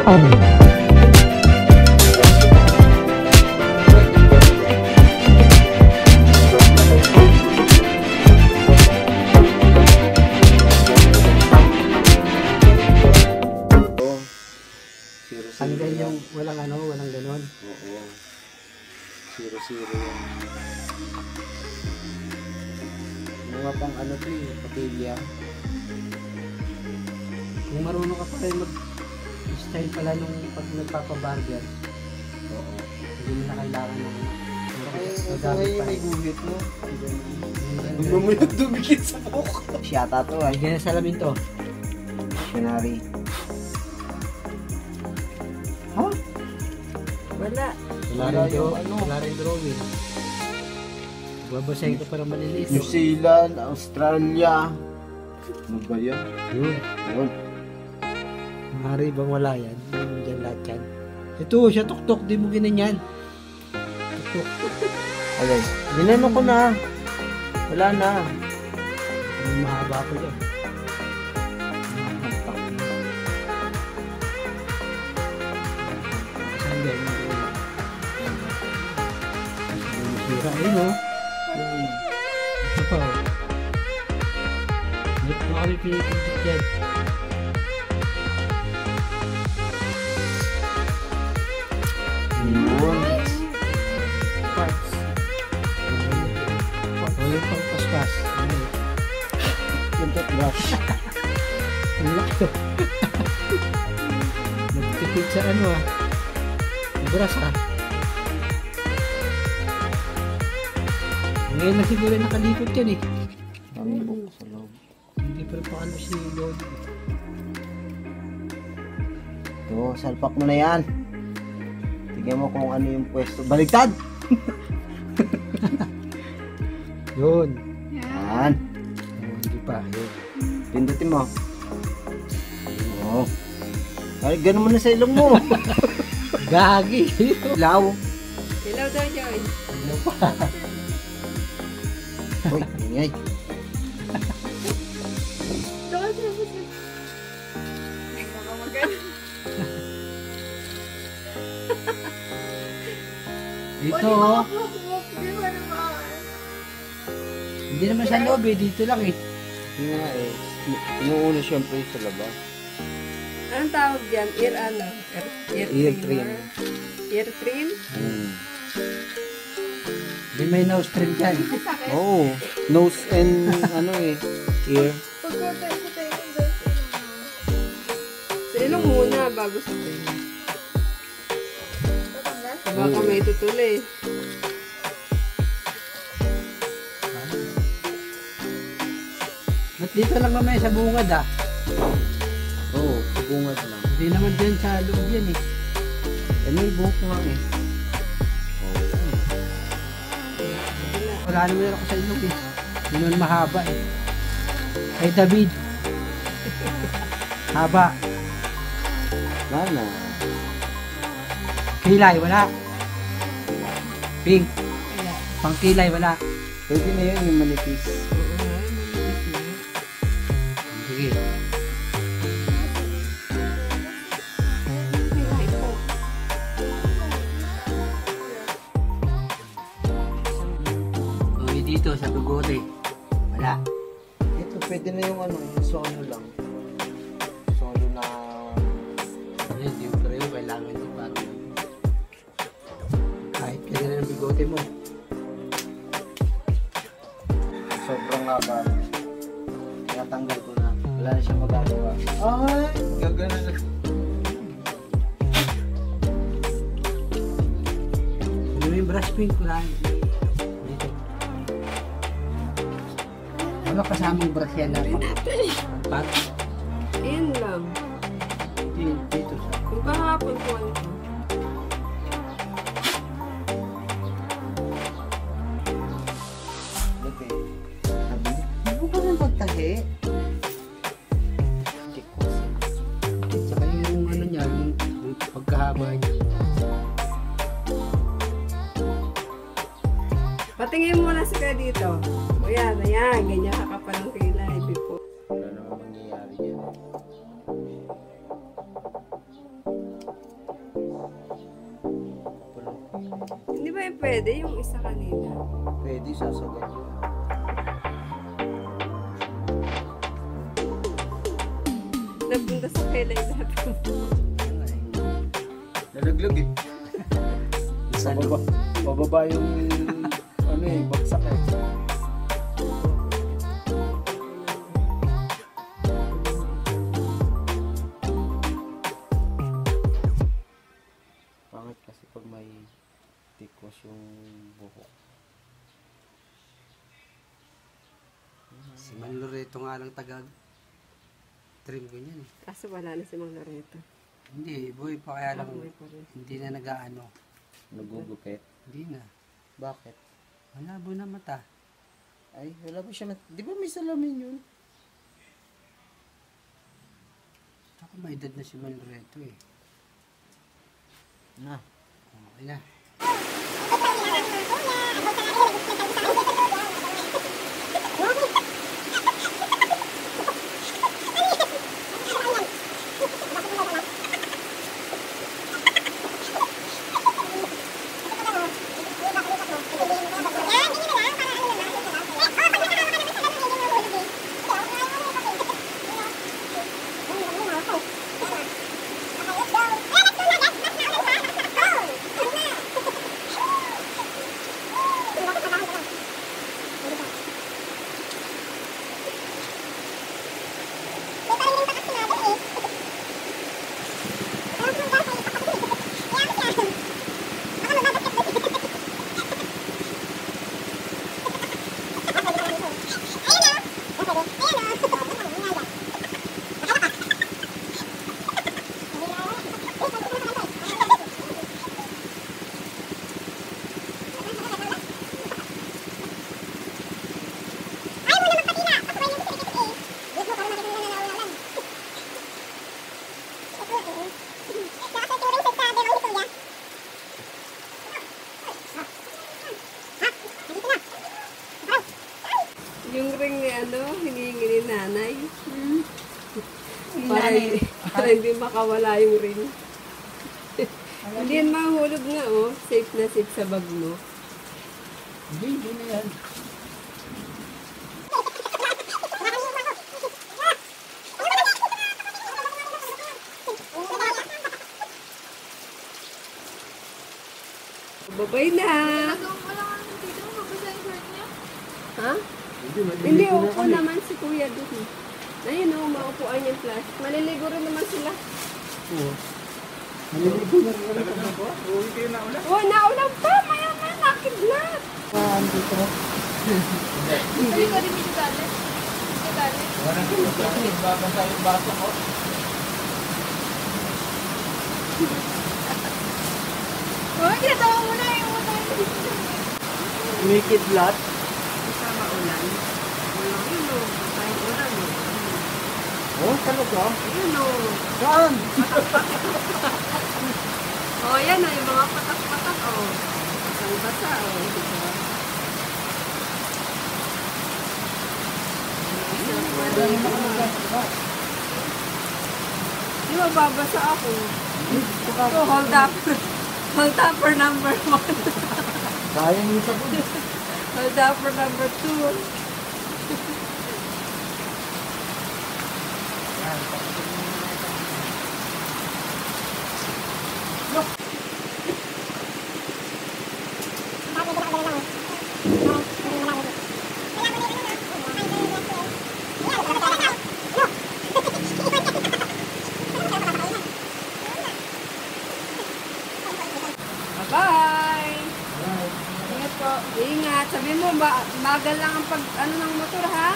Hanggang yung walang ano, walang ganon. Oo. 0-0 yan. Mga pang ano to eh, kapilya. Kung marunong ka pa rin mag-style pala nung pag nagpapabarber, Oo. hindi mo na kailangan ng Ay, may guhit mo. Hindi mo yung dumikit sa buhok. Siyata to ay. Bigyan na salamin to. Missionary. Huh? Wala. Wala rin drawing. Babasahin ko para maliliit. New Zealand, Australia. Ano ba yan? Yun. Yun. Maaari bang wala yan? Yun dyan lahat yan. Ito, siya tuktok. Di mo ginanyan. Tuktok. Alay. Ginano ko na. Wala na. Mahaba ko dyan. Saan dyan? Sira eh, no? Ito pa, oh. Ito na kami pinipindot yan. Yun. Parts. Walang pang paspas. Yung toothbrush. Ang laki. Nagtipid sa ano ah. Brush ah. Ngayon na siguro nakalikot yan eh. Kami buko sa loob. Hindi pa rin pa ano si Lord. Ito, salpak mo na yan. Tignan mo kung ano yung pwesto. Baliktad! Yun. Yan. Oh, hindi pa. Yun. Pindutin mo. Oo. Ay, ganun mo na sa ilong mo. Gagi. Ilaw. Ilaw daw Joy. Ano pa? Uy, ingay. Doon siya po siya. Nagkakamagan. Dito oh. Hindi naman sa loob eh. Dito lang eh. Yun nga eh. Inuuna siyempre sa labas. Anong tawag dyan? Ear ano? Ear trim. Ear trim? Hindi may nose trim dyan. Oo. Nose and ano eh. Ear. Sa ilong muna bago sa tayo. Baka may tutuloy. Ba't dito lang mamaya sa bungad ah? Oo, bungad lang. Hindi naman dyan sa loob yan eh. Eh, may buhok nga eh. Wala naman ako sa ilog eh. Yun naman mahaba eh. Kay David. Haba. Wala na. Kilay, wala. Pink. Pangkilay, wala. Pwede na yun yung manipis. Sige. Okay, dito sa bigote. Wala. Ito, pwede na yung ano, yung solo lang. Solo na... Ayan, yung pero yung kailangan yung bago. Kahit kaya na ng bigote mo. Sobrang haba. Tinatanggal ko na. Wala na siyang magagawa. Ay! Gagana na. Ano yung brush pink? Wala. Dito. Wala kasamang brush yan na. Pat. Ayun lang. Dito sa. Kung kahapon po ano. Okay. Sabi, hindi mo ka nang magtahi. Hindi ko kasi. Saka yung ano niya, yung pagkahaba niya. Patingin mo na sila dito. O yan, ayan. Ganyan kakapal ng kilay. Before. Wala namang mangyayari yan. pwede yung isa kanina. Pwede, sasagad yun. Napunta sa kailay natin. Nalaglag eh. Pababa yung ano eh, bagsak eh. Pangit kasi pag may tikos yung buhok. Si Man Loreto nga lang trim ko niyan eh. Kaso wala na si Mang Loreto. Hindi, buhay pa kaya lang Buhay pa rin. hindi na nag-aano. Nagugupit. Hindi na. Bakit? Malabo na mata. Ay, wala ba siya di ba may salamin yun? Ako may edad na si Man Loreto eh. Na. Okay na. Yung ring ni hinihingi ni nanay. Para hindi makawala yung ring. Hindi yan mahulog nga oh. Safe na safe sa bag mo. Hindi na yan. Babay na! Ha? Hindi, upo naman si kuya doon. Ayun o, maupuan yung plastic. Maliligo rin naman sila. Oo. Maliligo na rin naman po. Uwi kayo na ulan. Oh, naulang pa! Maya na, nakidlat! Dito. Hindi ko rin yung galit. Yung galit. Wala ko yung plastic. Babasa yung baso ko. Oh, ginatawa mo na yung ulan. Kumikidlat. Isa maulan. Yun o, kahit ulan o. Oh, talaga? Yun o. Saan? Oh, yan o, yung mga patak-patak o. Basang-basa o. Di ba babasa ako? So, hold up. Hold up for number 1. Sayang yung sabon. Hold up for number 2. Bye! Ingat po. Ingat. Sabi mo, bagal lang ang pag, ng motor, ha?